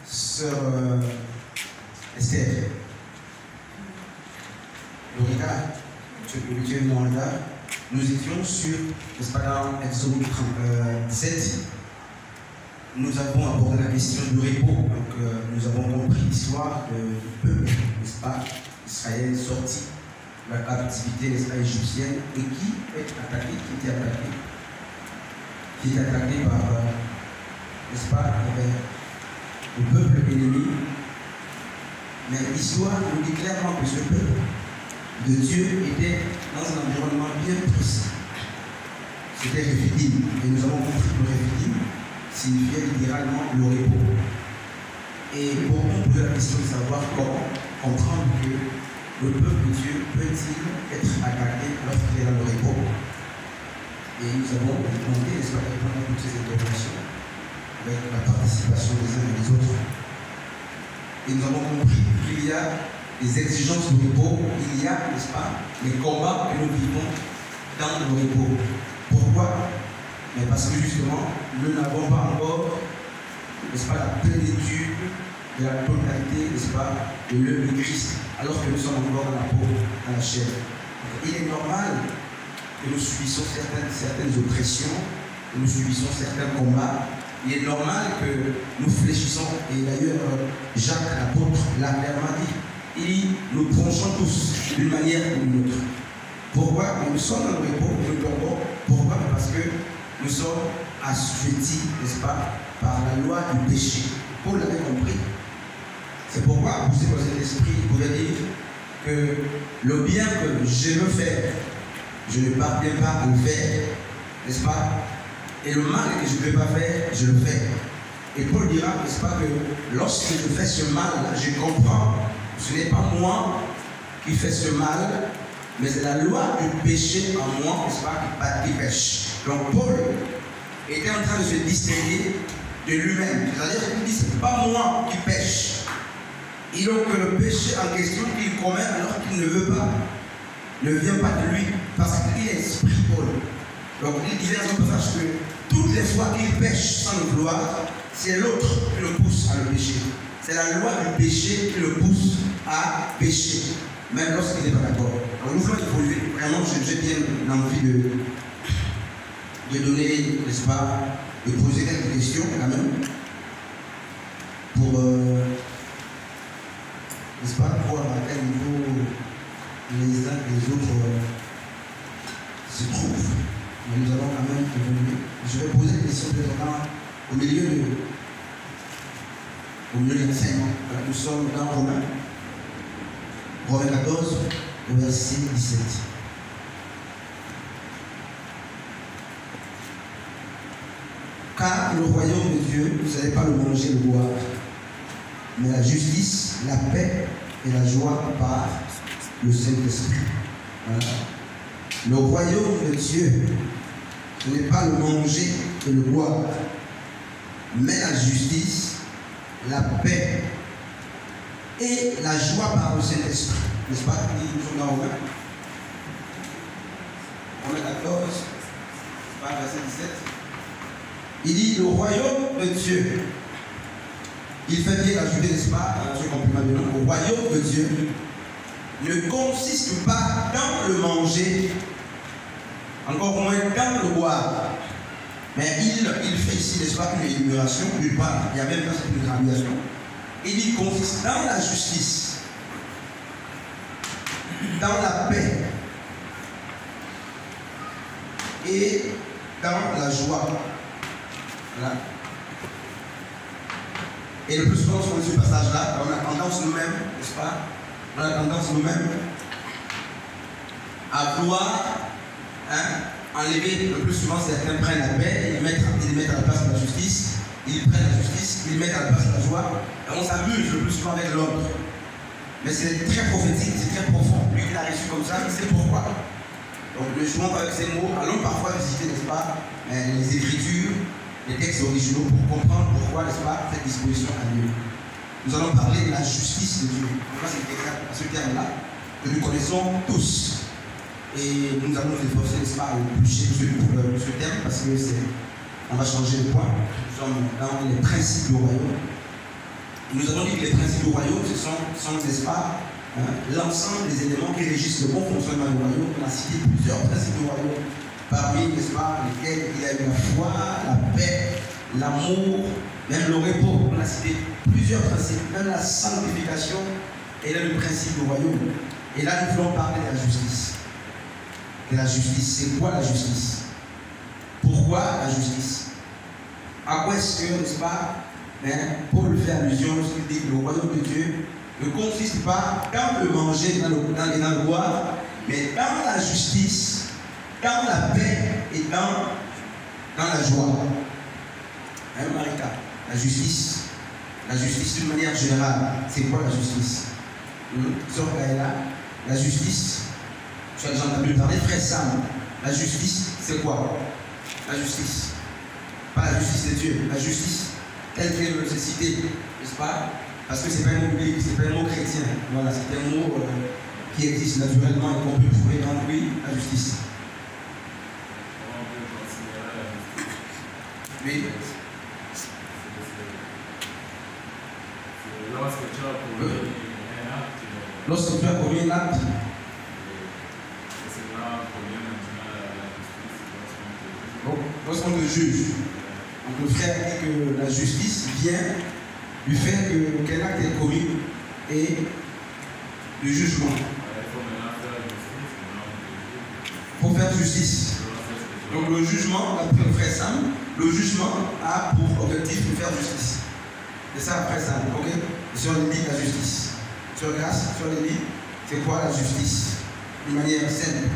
Sœur Esther, Lorita, tu es là. Nous étions sur, n'est-ce pas, dans Exode 17. Nous avons abordé la question du repos. Donc, nous avons compris l'histoire du peuple, n'est-ce pas, Israël sorti de la captivité, n'est-ce pas, égyptienne, et qui est attaqué, qui était attaqué par, n'est-ce pas, le peuple ennemi. Mais l'histoire nous dit clairement que ce peuple de Dieu était dans un environnement bien précis. C'était Rephidim. Et nous avons compris que Rephidim signifiait littéralement le repos. Et pour nous poser la question de savoir comment comprendre que le peuple de Dieu peut-il être attaqué lorsqu'il est dans le repos. Et nous avons demandé, n'est-ce pas, répondre à toutes ces interrogations avec la participation des uns et des autres. Et nous avons compris qu'il y a des exigences de repos, il y a, n'est-ce pas, les combats que nous vivons dans le repos. Pourquoi? Mais parce que justement, nous n'avons pas encore, n'est-ce pas, la plénitude de la totalité, n'est-ce pas, de l'œuvre de Christ, alors que nous sommes encore dans la peau, dans la chair. Donc, il est normal que nous subissons certaines oppressions, que nous subissons certains combats. Il est normal que nous fléchissons, et d'ailleurs Jacques l'apôtre l'a clairement dit, nous tronchons tous d'une manière ou d'une autre. Pourquoi? Nous sommes dans le repos, nous tombons. Pourquoi? Parce que nous sommes assujettis, n'est-ce pas, par la loi du péché. Paul l'avait compris. C'est pourquoi, poussé par cet esprit, il pouvait dire que le bien que je veux faire, je ne parviens pas à le faire, n'est-ce pas? Et le mal que je ne peux pas faire, je le fais. Et Paul dira, n'est-ce pas, que lorsque je fais ce mal-là, je comprends, ce n'est pas moi qui fais ce mal, mais c'est la loi du péché en moi, n'est-ce pas, qui pêche. Donc Paul était en train de se distinguer de lui-même. C'est-à-dire qu'il dit, ce n'est pas moi qui pêche. Et donc le péché en question qu'il commet alors qu'il ne veut pas, ne vient pas de lui, parce qu'il est esprit Paul. Donc il disait dans son passage que toutes les fois qu'il pêche sans le vouloir, c'est l'autre qui le pousse à le pécher. C'est la loi du péché qui le pousse à pécher, même lorsqu'il n'est pas d'accord. Alors nous voulons évoluer. Vraiment, j'ai bien envie de donner, n'est-ce pas, de poser quelques questions quand même, pour, n'est-ce pas, voir à quel niveau les uns et les autres se trouvent. Mais nous allons quand même évoluer. Je vais poser des questions au milieu de l'enseignement. Nous sommes dans Romains 14, verset 17. Car le royaume de Dieu, vous n'allez pas le manger, le boire, mais la justice, la paix et la joie par le Saint-Esprit. Voilà. Le royaume de Dieu, ce n'est pas le manger et le boire, mais la justice, la paix et la joie par le Saint-Esprit. N'est-ce pas? Nous sommes dans Romains 14, verset 17. Il dit, le royaume de Dieu, il fait bien d'ajouter, n'est-ce pas, ce compliment de nom, le royaume de Dieu ne consiste pas dans le manger, encore moins dans le boire. Mais il fait ici, n'est-ce pas, une énumération, d'une part, il y a même pas cette graduation. Il consiste dans la justice, dans la paix et dans la joie. Voilà. Et le plus souvent, sur ce passage-là, on a tendance nous-mêmes, n'est-ce pas? On a tendance nous-mêmes à vouloir enlever le plus souvent certains prennent la paix, ils mettent à la place de la justice, ils prennent la justice, ils mettent à la place de la joie, et on s'amuse le plus souvent avec l'autre. Mais c'est très prophétique, c'est très profond. Lui qui l'a reçu comme ça, il sait pourquoi. Donc ne jouons pas avec ces mots, allons parfois visiter, n'est-ce pas, les Écritures, les textes originaux pour comprendre pourquoi, n'est-ce pas, cette disposition a lieu. Nous allons parler de la justice de Dieu. Pourquoi c'est ce terme-là que nous connaissons tous. Et nous allons nous efforcer, n'est-ce pas, à éplucher ce terme parce que on va changer de point. Nous sommes dans les principes du royaume. Nous avons dit que les principes du royaume, ce sont n'est-ce pas, l'ensemble des éléments qui régissent le bon fonctionnement du royaume. On a cité plusieurs principes du royaume, parmi, n'est-ce pas, lesquels il y a eu la foi, la paix, l'amour, même le repos. On a cité plusieurs principes, même la sanctification est là le principe du royaume. Et là, nous voulons parler de la justice. De la justice, c'est quoi la justice? Pourquoi la justice? À quoi est-ce que, n'est-ce pas, Paul fait allusion lorsqu'il dit que le royaume de Dieu ne consiste pas dans le manger, dans le boire, mais dans la justice, dans la paix et dans la joie. Marika, la justice d'une manière générale, c'est quoi la justice? Sur la justice, tu as déjà entendu parler, frère Sam, la justice, c'est quoi? La justice, pas la justice de Dieu, la justice telle qu'elle se citée, n'est-ce pas? Parce que ce n'est pas un mot biblique, ce n'est pas un mot chrétien, voilà, c'est un mot qui existe naturellement et qu'on peut trouver dans lui, la justice. Oui. Lorsque tu as commis un acte, lorsqu'on te juge, donc le frère dit que la justice vient du fait que quel acte est commis et du jugement. Pour faire justice. Donc le jugement, d'après le frère Sam, le jugement a pour objectif de faire justice. C'est ça après ça, ok? Sur les lits, la justice. Sur grâce, sur les lits, c'est quoi la justice? D'une manière simple.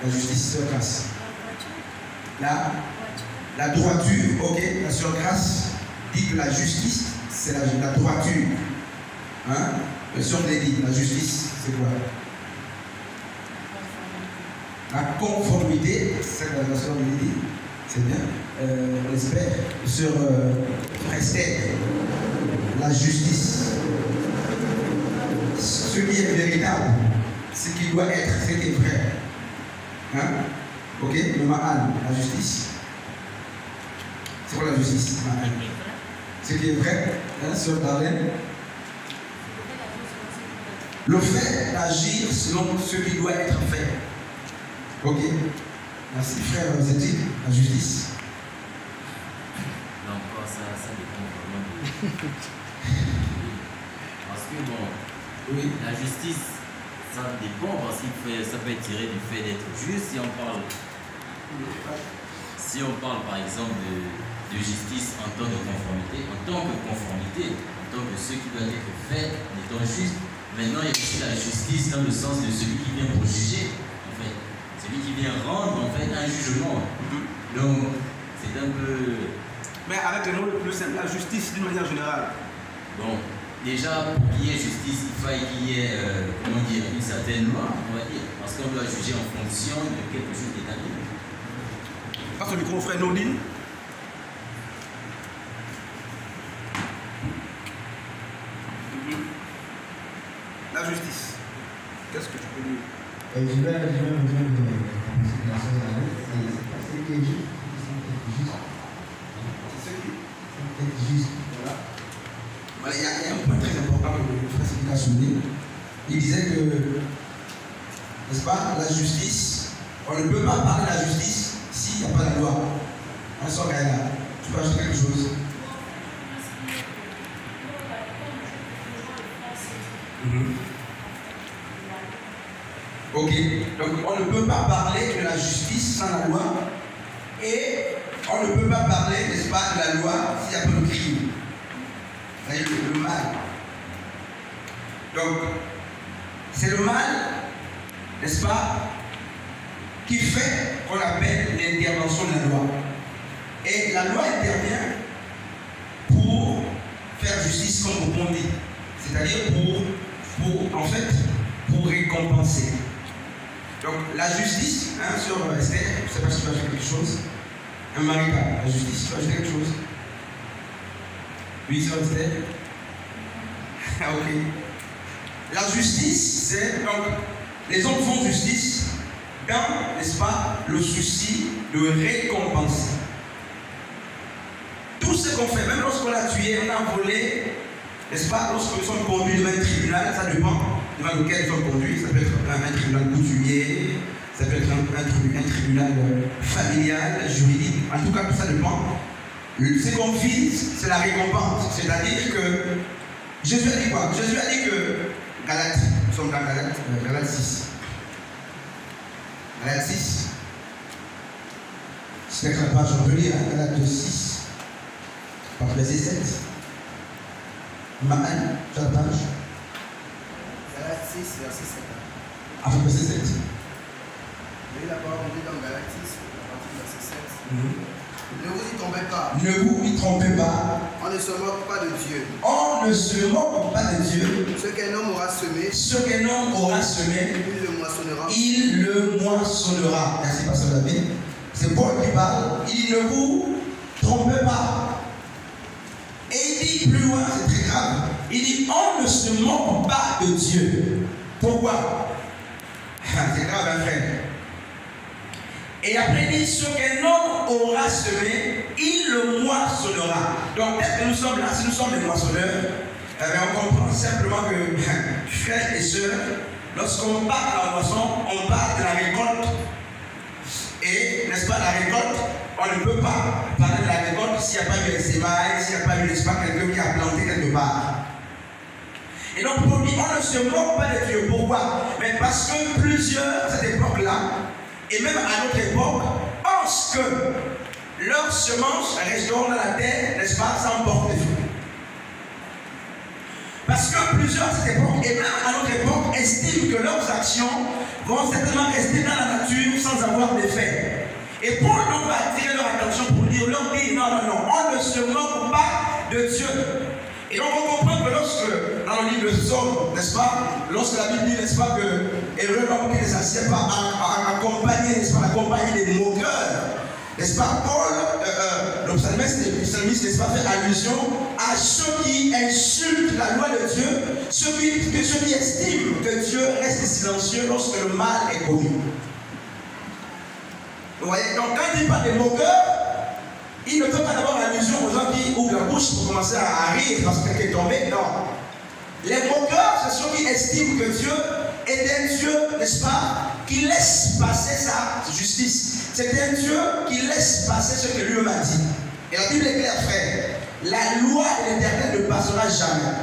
La justice sur grâce. La droiture, ok? La surgrâce dit que la justice, c'est la droiture. Hein? Sur les lits, la justice, c'est quoi? La conformité, c'est la version de l'idée, c'est bien. On espère sur Esther, la justice. Ce qui est véritable, ce qui doit être, ce qui est vrai. Hein? Ok? Le ma'al, la justice. C'est quoi la justice? Ma'al. Ce qui est vrai, hein, sur Darlene. Le fait d'agir selon ce qui doit être fait. Ok. Merci frère Zétique, la justice. Là encore, ça dépend vraiment. Parce que bon, oui, la justice, ça dépend parce que ça peut être tiré du fait d'être juste. Si on parle par exemple de justice en tant que conformité, en tant que ce qui doit être fait en étant juste. Maintenant, il y a aussi la justice dans le sens de celui qui vient pour juger, en fait. Celui qui vient rendre, en fait, un jugement. Donc, c'est un peu... Mais avec le nom le plus simple, la justice d'une manière générale. Bon, déjà, pour qu'il y ait justice, il faille qu'il y ait, comment dire, une certaine loi, on va dire. Parce qu'on doit juger en fonction de quelque chose d'établi. Parce que le micro, frère Nodine. La justice. Qu'est-ce que tu peux dire? Je vais rejoindre la considération de la lettre. C'est ce qui est juste, c'est ce qui est juste. Voilà. Voilà, il y a un point très important que le frère Sédina a souligné. Il disait que, n'est-ce pas, la justice, on ne peut pas parler de la justice s'il n'y a pas la loi. On sort là. Tu peux ajouter quelque chose? Ok, donc on ne peut pas parler de la justice sans la loi et on ne peut pas parler, n'est-ce pas, de la loi s'il n'y a pas de crime. C'est-à-dire le mal. Donc, c'est le mal, n'est-ce pas, qui fait qu'on appelle l'intervention de la loi. Et la loi intervient pour faire justice comme on dit, c'est-à-dire pour récompenser. Donc la justice, hein, sur Esther, je ne sais pas si tu vas ajouter quelque chose. Un mari, la justice, tu vas ajouter quelque chose? Oui, sur Esther. Ah, ok. La justice, c'est donc, les hommes font justice dans, n'est-ce pas, le souci de récompenser. Tout ce qu'on fait, même lorsqu'on a tué, on a volé, n'est-ce pas, lorsque nous sommes conduits devant un tribunal, ça dépend devant lequel nous sommes conduits, ça peut être un tribunal coutumier, ça peut être un tribunal familial, juridique, en tout cas tout ça dépend. Ce qu'on vise, c'est la récompense, c'est-à-dire que Jésus a dit quoi? Jésus a dit que Galates, nous sommes dans Galates 6. Galates 6. C'est la page, on peut lire, Galates 6, par verset 7. Mahan, sur la page. Galates 6, verset 7. Ah, verset 7. Oui, la parole dit dans Galates 6, à partir du verset 7. Ne vous y trompez pas. Ne vous y trompez pas. On ne se moque pas de Dieu. On ne se moque pas de Dieu. Ce qu'un homme aura semé, il le moissonnera. Il le moissonnera. Merci, Pasteur David. C'est Paul qui parle. Il dit ne vous trompez pas. Et il dit plus loin, c'est très grave. Il dit on ne se moque pas de Dieu. Pourquoi? C'est grave, hein, frère. Et après, il dit ce qu'un homme aura semé, il le moissonnera. Donc, peut-être que nous sommes là, si nous sommes des moissonneurs, on comprend simplement que, frères et sœurs, lorsqu'on part de la moisson, on part de la récolte. Et, n'est-ce pas, la récolte, on ne peut pas parler de la récolte s'il n'y a pas eu un sémail, s'il n'y a pas eu, n'est-ce pas, quelqu'un qui a planté quelque part. Et donc, pour lui, on ne se moque pas de Dieu. Pourquoi? Mais parce que plusieurs, à cette époque-là, et même à notre époque, pensent que leurs semences resteront dans la terre, n'est-ce pas, sans porter des fruits. Parce que plusieurs à cette époque, et même à notre époque, estiment que leurs actions vont certainement rester dans la nature sans avoir d'effet. Et Paul donc va attirer leur attention pour dire, leur dire, non, non, non, on ne se moque pas de Dieu. Et donc on comprend que lorsque, dans le livre de Psaume, n'est-ce pas, lorsque la Bible dit, n'est-ce pas, que heureux l'homme qui ne s'assied pas à accompagner, n'est-ce pas, accompagner les moqueurs, n'est-ce pas, Paul, le psalmiste, n'est-ce pas, fait allusion à ceux qui insultent la loi de Dieu, ceux qui estiment que Dieu reste silencieux lorsque le mal est commis. Vous voyez, donc quand il parle des moqueurs, il ne peut pas d'abord allusion aux gens qui ouvrent la bouche pour commencer à rire parce que quelqu'un est tombé. Non. Les moqueurs, ce sont ceux qui estiment que Dieu est un Dieu, n'est-ce pas, qui laisse passer sa justice. C'est un Dieu qui laisse passer ce que lui-même a dit. Et la Bible est claire, frère. La loi de l'Éternel ne passera jamais.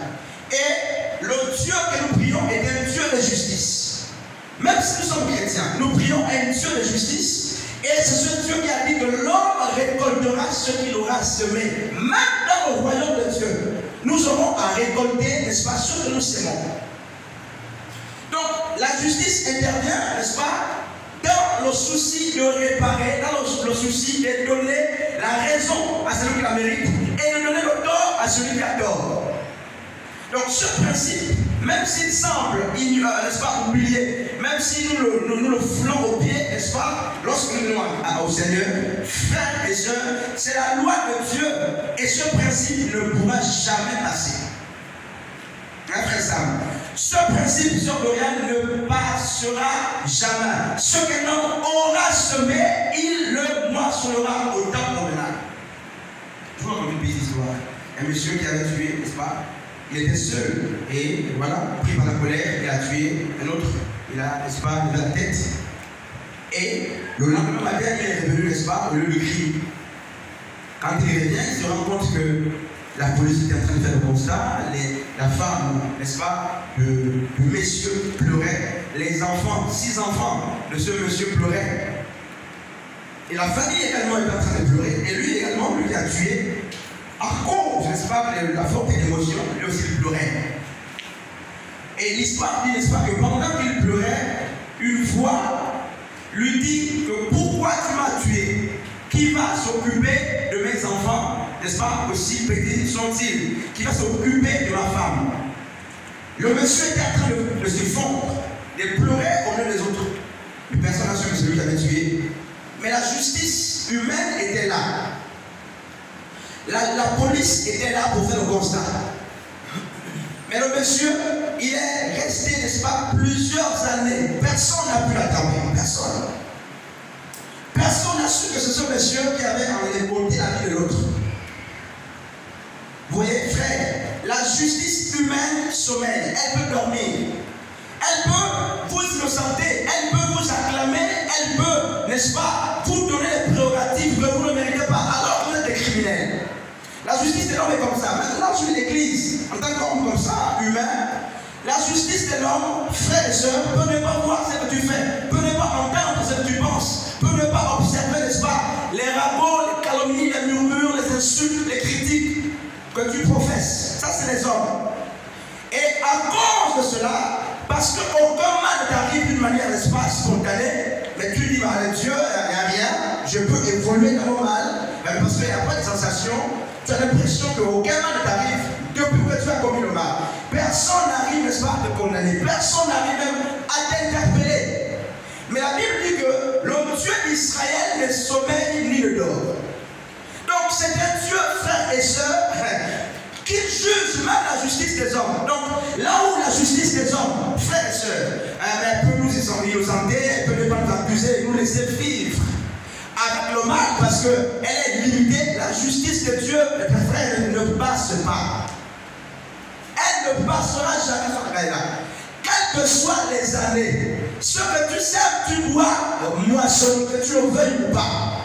Et le Dieu que nous prions est un Dieu de justice. Même si nous sommes chrétiens, nous prions à un Dieu de justice. Et c'est ce Dieu qui a dit que l'homme récoltera ce qu'il aura semé. Même dans le royaume de Dieu, nous aurons à récolter, n'est-ce pas, ce que nous semons. Donc, la justice intervient, n'est-ce pas, dans le souci de réparer, dans le souci de donner la raison à celui qui la mérite et de donner le tort à celui qui a tort. Donc, ce principe, même s'il semble, n'est-ce pas, oublié, même si nous le foulons au pied, n'est-ce pas, lorsque nous venons au Seigneur, frères et sœurs, c'est la loi de Dieu et ce principe ne pourra jamais passer. Hein, frère Sam? Ce principe, sœur Dorian, ne passera jamais. Ce qu'un homme aura semé, il le moissonnera au temps convenable. Je vois comme une petite histoire. Un monsieur qui avait tué, n'est-ce pas? Il était seul et voilà, pris par la colère, il a tué un autre. Il a, n'est-ce pas, levé la tête. Et le lendemain matin, il est revenu, n'est-ce pas, au lieu de crier. Quand il revient, il se rend compte que la police était en train de faire le constat. La femme, n'est-ce pas, de messieurs pleurait. Les enfants, 6 enfants de ce monsieur pleuraient. Et la famille également était en train de pleurer. Et lui également, lui qui a tué, à cause, n'est-ce pas, de la forte émotion, lui aussi il pleurait. Et l'histoire dit, n'est-ce pas, que pendant qu'il pleurait, une voix lui dit que pourquoi tu m'as tué? Qui va s'occuper de mes enfants? N'est-ce pas, aussi petits sont-ils? Qui va s'occuper de ma femme? Le monsieur était en train de se fondre, de pleurer au milieu des autres. Personne n'a su que c'est lui qui avait tué. Mais la justice humaine était là. La police était là pour faire le constat. Mais le monsieur, il est resté, n'est-ce pas, plusieurs années. Personne n'a pu l'attraper. Personne. Personne n'a su que c'est ce monsieur qui avait ôté la vie de l'autre. Vous voyez, frère, la justice humaine sommeille, elle peut dormir. Elle peut vous innocenter, elle peut vous acclamer, elle peut, n'est-ce pas, vous donner les prérogatives que vous ne méritez pas alors que vous êtes des criminels. La justice de l'homme est comme ça. Maintenant, sur l'Église, en tant qu'homme comme ça, humain, la justice de l'homme, frères et sœurs, peut ne pas voir ce que tu fais, peut ne pas entendre ce que tu penses, peut ne pas observer, n'est-ce pas, les rabots, les calomnies, les murmures, les insultes, les critiques que tu professes. Ça, c'est les hommes. Et à cause de cela, parce qu'aucun mal ne t'arrive d'une manière, n'est-ce pas, spontanée, mais tu dis, bah, Dieu, il n'y a rien, je peux évoluer dans mon mal, mais parce qu'il n'y a pas de sensation. Tu as l'impression qu'aucun mal ne t'arrive depuis que tu as commis le mal. Personne n'arrive, n'est-ce pas, à te condamner. Personne n'arrive même à t'interpeller. Mais la Bible dit que le Dieu d'Israël ne sommeille ni ne dort. Donc c'est un Dieu, frères et sœurs, qui juge même la justice des hommes. Donc là où la justice des hommes, frères et sœurs, elle peut nous innocenter, elle peut ne pas nous accuser, nous laisser vivre avec le mal parce qu'elle est limitée. La justice de Dieu, mes frères, ne passe pas. Elle ne passera jamais sur la Gaïla. Quelles que soient les années, ce que tu sèmes, tu dois moissonner, que tu le veuilles ou pas.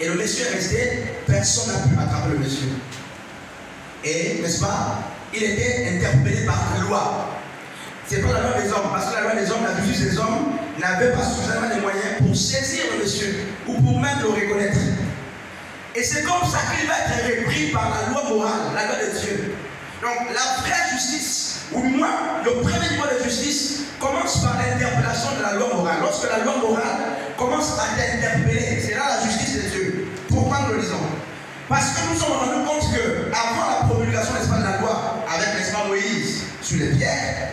Et le monsieur est resté, personne n'a pu attraper le monsieur. Et, n'est-ce pas, il était interpellé par la loi. Ce n'est pas la loi des hommes, parce que la loi des hommes, la justice des hommes, n'avait pas suffisamment de moyens pour saisir le monsieur ou pour même le reconnaître. Et c'est comme ça qu'il va être repris par la loi morale, la loi de Dieu. Donc la vraie justice, ou du moins le premier niveau de justice, commence par l'interpellation de la loi morale. Lorsque la loi morale commence à t'interpeller, c'est là la justice de Dieu. Pourquoi nous le disons? Parce que nous sommes rendus compte qu'avant la promulgation, n'est-ce pas, de la loi, avec, n'est-ce pas, Moïse sur les pierres,